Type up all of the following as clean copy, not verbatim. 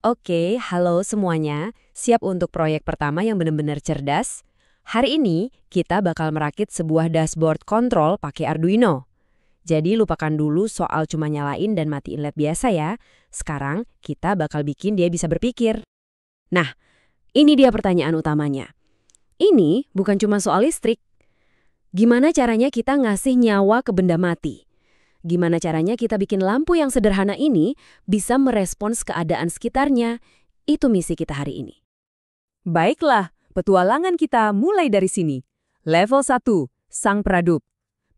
Oke, halo semuanya. Siap untuk proyek pertama yang benar-benar cerdas? Hari ini kita bakal merakit sebuah dashboard kontrol pakai Arduino. Jadi lupakan dulu soal cuma nyalain dan matiin LED biasa ya. Sekarang kita bakal bikin dia bisa berpikir. Nah, ini dia pertanyaan utamanya. Ini bukan cuma soal listrik. Gimana caranya kita ngasih nyawa ke benda mati? Gimana caranya kita bikin lampu yang sederhana ini bisa merespons keadaan sekitarnya? Itu misi kita hari ini. Baiklah, petualangan kita mulai dari sini. Level 1, Sang Pradup.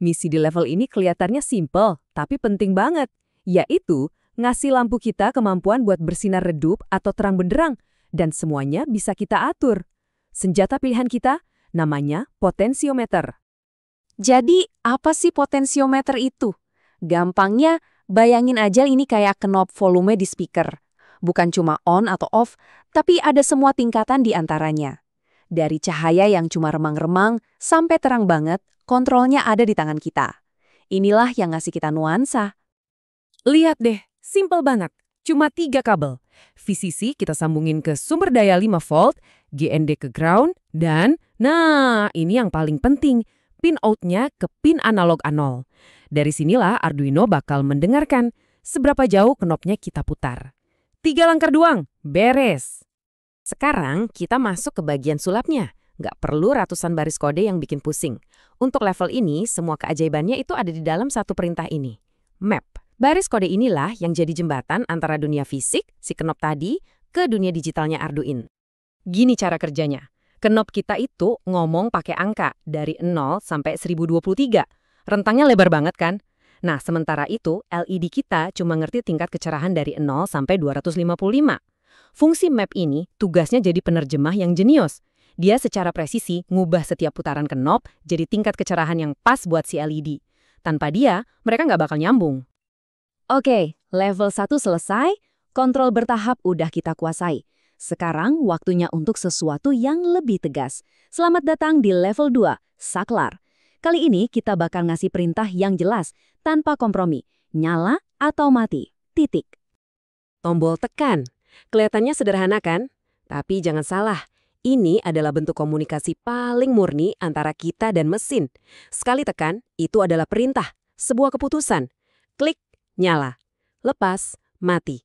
Misi di level ini kelihatannya simpel, tapi penting banget, yaitu ngasih lampu kita kemampuan buat bersinar redup atau terang benderang, dan semuanya bisa kita atur. Senjata pilihan kita namanya potensiometer. Jadi, apa sih potensiometer itu? Gampangnya, bayangin aja ini kayak knob volume di speaker. Bukan cuma on atau off, tapi ada semua tingkatan di antaranya. Dari cahaya yang cuma remang-remang sampai terang banget, kontrolnya ada di tangan kita. Inilah yang ngasih kita nuansa. Lihat deh, simpel banget. Cuma 3 kabel. VCC kita sambungin ke sumber daya 5 volt, GND ke ground, dan, nah, ini yang paling penting, pin out-nya ke pin analog A0. Dari sinilah Arduino bakal mendengarkan seberapa jauh knopnya kita putar. 3 langkah doang, beres. Sekarang kita masuk ke bagian sulapnya. Nggak perlu ratusan baris kode yang bikin pusing. Untuk level ini, semua keajaibannya itu ada di dalam satu perintah ini. Map. Baris kode inilah yang jadi jembatan antara dunia fisik, si knob tadi, ke dunia digitalnya Arduino. Gini cara kerjanya. Knob kita itu ngomong pakai angka dari 0 sampai 1023. Rentangnya lebar banget kan? Nah, sementara itu LED kita cuma ngerti tingkat kecerahan dari 0 sampai 255. Fungsi map ini tugasnya jadi penerjemah yang jenius. Dia secara presisi ngubah setiap putaran knob jadi tingkat kecerahan yang pas buat si LED. Tanpa dia, mereka nggak bakal nyambung. Oke, level 1 selesai, kontrol bertahap udah kita kuasai. Sekarang waktunya untuk sesuatu yang lebih tegas. Selamat datang di level 2, Saklar. Kali ini kita bakal ngasih perintah yang jelas, tanpa kompromi. Nyala atau mati. Titik. Tombol tekan. Kelihatannya sederhana kan? Tapi jangan salah, ini adalah bentuk komunikasi paling murni antara kita dan mesin. Sekali tekan, itu adalah perintah, sebuah keputusan. Klik, nyala. Lepas, mati.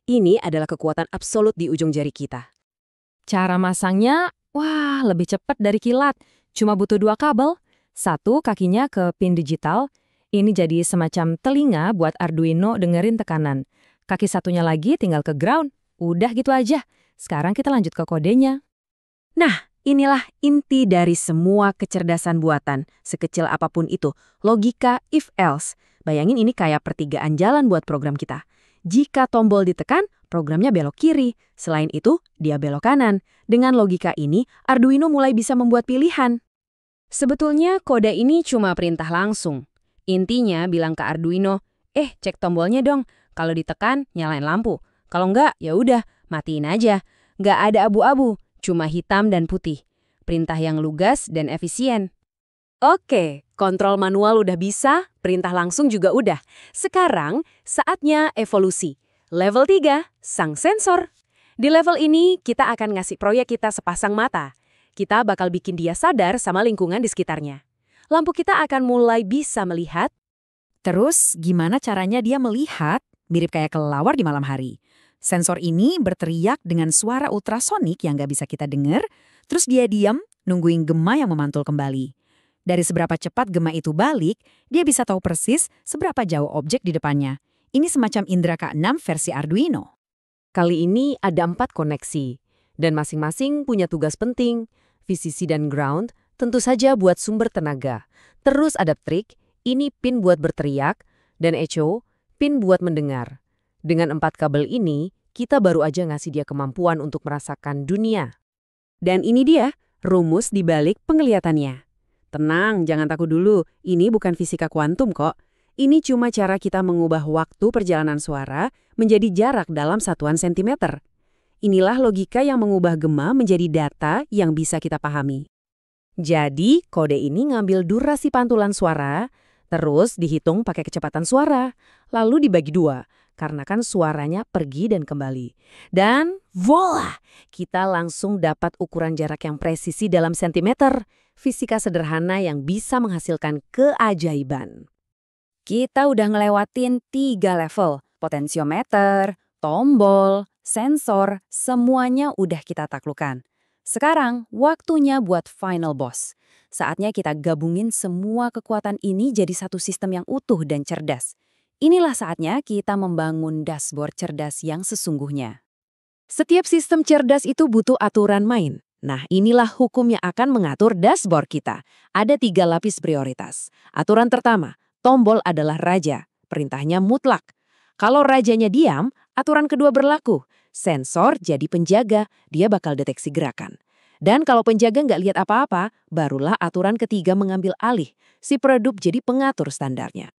Ini adalah kekuatan absolut di ujung jari kita. Cara masangnya, wah, lebih cepat dari kilat. Cuma butuh 2 kabel. Satu kakinya ke pin digital. Ini jadi semacam telinga buat Arduino dengerin tekanan. Kaki satunya lagi tinggal ke ground. Udah gitu aja. Sekarang kita lanjut ke kodenya. Nah, inilah inti dari semua kecerdasan buatan, sekecil apapun itu. Logika if-else. Bayangin ini kayak pertigaan jalan buat program kita. Jika tombol ditekan, programnya belok kiri. Selain itu, dia belok kanan. Dengan logika ini, Arduino mulai bisa membuat pilihan. Sebetulnya kode ini cuma perintah langsung. Intinya bilang ke Arduino, cek tombolnya dong. Kalau ditekan, nyalain lampu. Kalau enggak, ya udah, matiin aja. Nggak ada abu-abu, cuma hitam dan putih. Perintah yang lugas dan efisien. Oke, kontrol manual udah bisa, perintah langsung juga udah. Sekarang, saatnya evolusi. Level 3, sang sensor. Di level ini, kita akan ngasih proyek kita sepasang mata. Kita bakal bikin dia sadar sama lingkungan di sekitarnya. Lampu kita akan mulai bisa melihat. Terus, gimana caranya dia melihat? Mirip kayak kelelawar di malam hari. Sensor ini berteriak dengan suara ultrasonik yang nggak bisa kita dengar, terus dia diam, nungguin gema yang memantul kembali. Dari seberapa cepat gema itu balik, dia bisa tahu persis seberapa jauh objek di depannya. Ini semacam indera ke-6 versi Arduino. Kali ini ada 4 koneksi, dan masing-masing punya tugas penting. VCC dan ground tentu saja buat sumber tenaga. Terus ada trik, ini pin buat berteriak, dan echo, pin buat mendengar. Dengan 4 kabel ini, kita baru aja ngasih dia kemampuan untuk merasakan dunia. Dan ini dia, rumus di balik penglihatannya. Tenang, jangan takut dulu, ini bukan fisika kuantum kok. Ini cuma cara kita mengubah waktu perjalanan suara menjadi jarak dalam satuan sentimeter. Inilah logika yang mengubah gema menjadi data yang bisa kita pahami. Jadi, kode ini ngambil durasi pantulan suara, terus dihitung pakai kecepatan suara, lalu dibagi 2. karena kan suaranya pergi dan kembali. Dan voila, kita langsung dapat ukuran jarak yang presisi dalam sentimeter. Fisika sederhana yang bisa menghasilkan keajaiban. Kita udah ngelewatin 3 level, potensiometer, tombol, sensor, semuanya udah kita taklukkan. Sekarang, waktunya buat final boss. Saatnya kita gabungin semua kekuatan ini jadi satu sistem yang utuh dan cerdas. Inilah saatnya kita membangun dashboard cerdas yang sesungguhnya. Setiap sistem cerdas itu butuh aturan main. Nah, inilah hukum yang akan mengatur dashboard kita. Ada 3 lapis prioritas. Aturan pertama, tombol adalah raja. Perintahnya mutlak. Kalau rajanya diam, aturan kedua berlaku. Sensor jadi penjaga, dia bakal deteksi gerakan. Dan kalau penjaga nggak lihat apa-apa, barulah aturan ketiga mengambil alih. Si peredup jadi pengatur standarnya.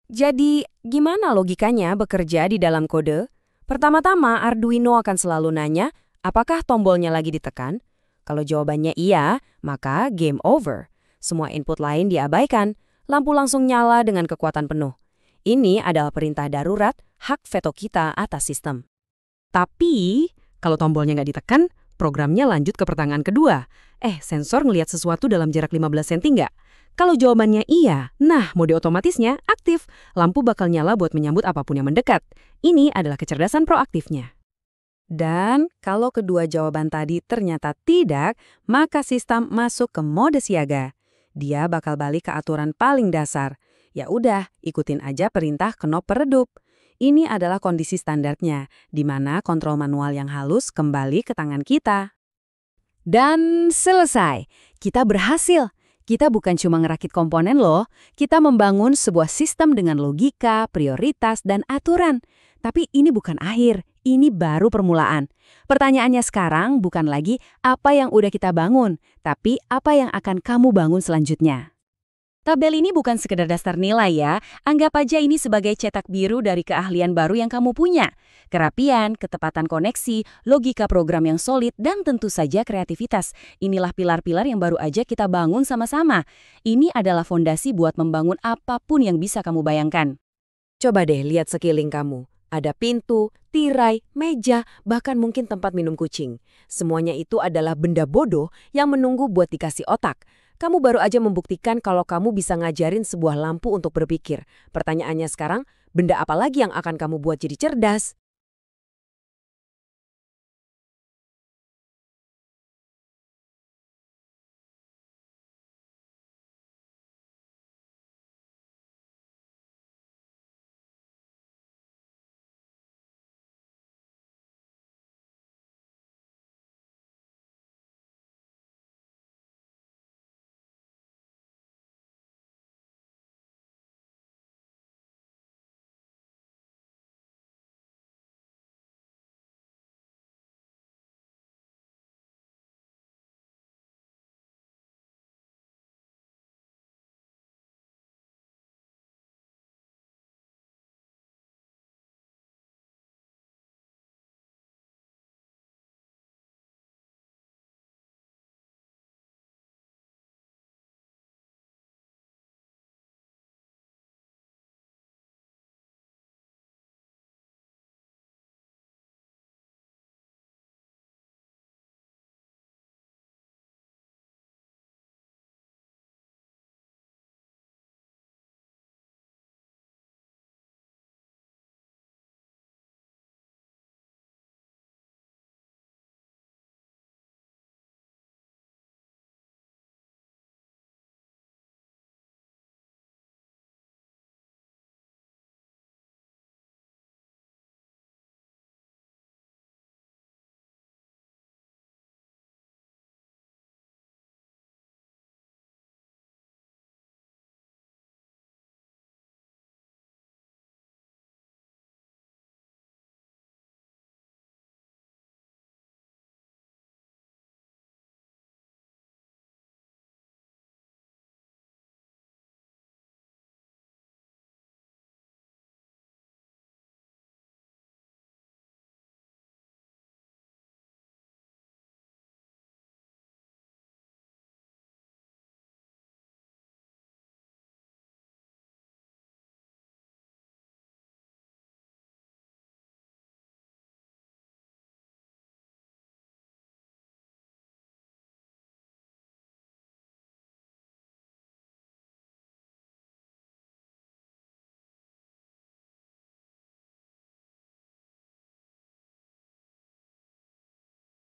Jadi, gimana logikanya bekerja di dalam kode? Pertama-tama, Arduino akan selalu nanya, apakah tombolnya lagi ditekan? Kalau jawabannya iya, maka game over. Semua input lain diabaikan, lampu langsung nyala dengan kekuatan penuh. Ini adalah perintah darurat, hak veto kita atas sistem. Tapi, kalau tombolnya nggak ditekan, programnya lanjut ke pertanyaan kedua. Sensor ngelihat sesuatu dalam jarak 15 cm nggak? Kalau jawabannya iya, nah mode otomatisnya aktif. Lampu bakal nyala buat menyambut apapun yang mendekat. Ini adalah kecerdasan proaktifnya. Dan kalau kedua jawaban tadi ternyata tidak, maka sistem masuk ke mode siaga. Dia bakal balik ke aturan paling dasar. Ya udah, ikutin aja perintah knob peredup. Ini adalah kondisi standarnya, di mana kontrol manual yang halus kembali ke tangan kita. Dan selesai. Kita berhasil. Kita bukan cuma ngerakit komponen loh, kita membangun sebuah sistem dengan logika, prioritas, dan aturan. Tapi ini bukan akhir, ini baru permulaan. Pertanyaannya sekarang bukan lagi apa yang udah kita bangun, tapi apa yang akan kamu bangun selanjutnya. Tabel ini bukan sekedar dasar nilai ya, anggap aja ini sebagai cetak biru dari keahlian baru yang kamu punya. Kerapian, ketepatan koneksi, logika program yang solid, dan tentu saja kreativitas. Inilah pilar-pilar yang baru aja kita bangun sama-sama. Ini adalah fondasi buat membangun apapun yang bisa kamu bayangkan. Coba deh lihat sekeliling kamu. Ada pintu, tirai, meja, bahkan mungkin tempat minum kucing. Semuanya itu adalah benda bodoh yang menunggu buat dikasih otak. Kamu baru aja membuktikan kalau kamu bisa ngajarin sebuah lampu untuk berpikir. Pertanyaannya sekarang, benda apa lagi yang akan kamu buat jadi cerdas?